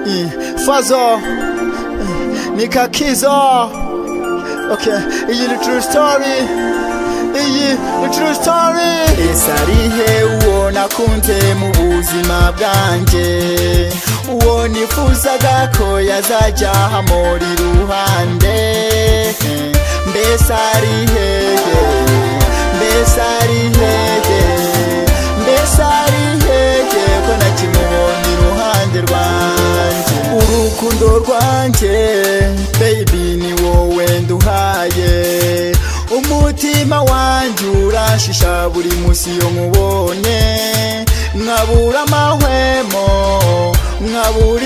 Fazo Nikakizo. Okay, iyi ni true story. Iyi ni true story. Esarihe uwo nakunze mu buzima bwanje, uwo nifuzaga ko yazaja hamuri ruhande. Mbesarihe ko nakimubona iruhande rwanje. Urukundo rwanje baby ni wowe nduhaye, umutima wanje urashisha buri musi yo nkubonye. Nkabura amahwemo, nkabura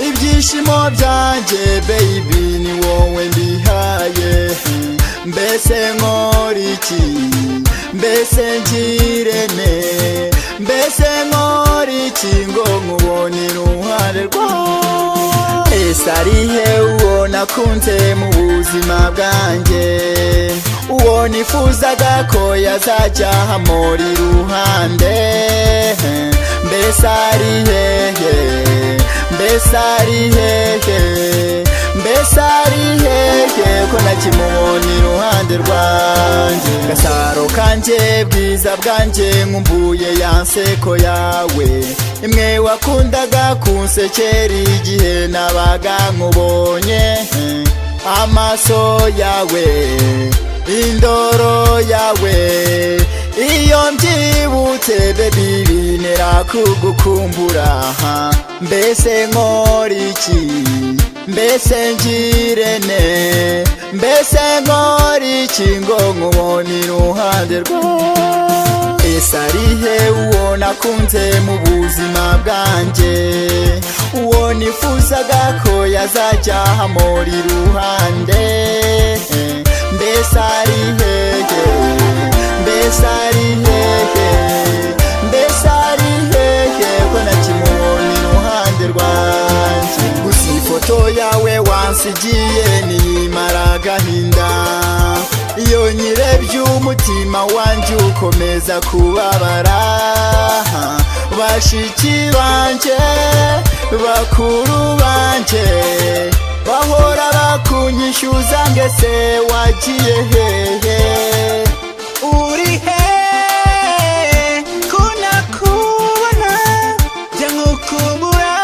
ibyishimo byanje baby ni wowe mbihaye. Mbese nkoriki, mbese ngirene, mbese nkoriki ngo nkubone iruhande rwawe. Esarihe uwo nakunze mu buzima bwanje, uwo nifuzaga ko yazaja hamuri iruhande. Mbesarihe ko nakimubona iruhande rwanje. Gasaro kanje bwiza bwanje nkumbuye ya nseko yawe, imwe wakundaga kunsekera igihe nabaga nkubonye. Amaso yawe, indoro yawe, iyo mbyibutse baby bintera kugukumbura. Mbese nkoriki, mbese ngirene, mbese nkoriki ngo nkubone iruhande rwawe. Esarihe uwo nakunze mu buzima bwanje, uwo nifuzaga ko yazaja hamuri iruhande. Mbesarihe ko nakimubona iruhande rwanje. Gusa ifoto yawe wansigiye nimara agahinda, iyo nyirebye umutima wanje ukomeza kubabara. Bashiki banje, bakuru banje, bahora bakunyishyuza ngese wagiye hehe. Uri he kunakubona jya nkukumbura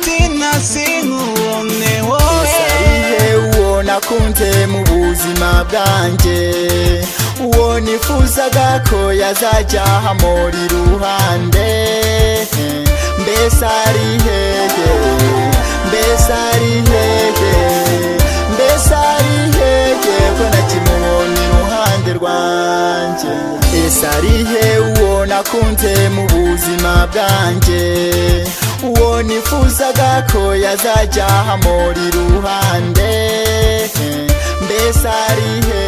tina sinkubone wowe. Esarihe uwo nakunze mu buzima bwanje, uwo nifuzaga ko yazaja hamuri iruhande. Mbesarihe ko nakimubona iruhande rwanje. Esarihe uwo nakunze mu buzima bwanje, uwo nifuzaga ko yazaja hamuri iruhande. Mbesarihe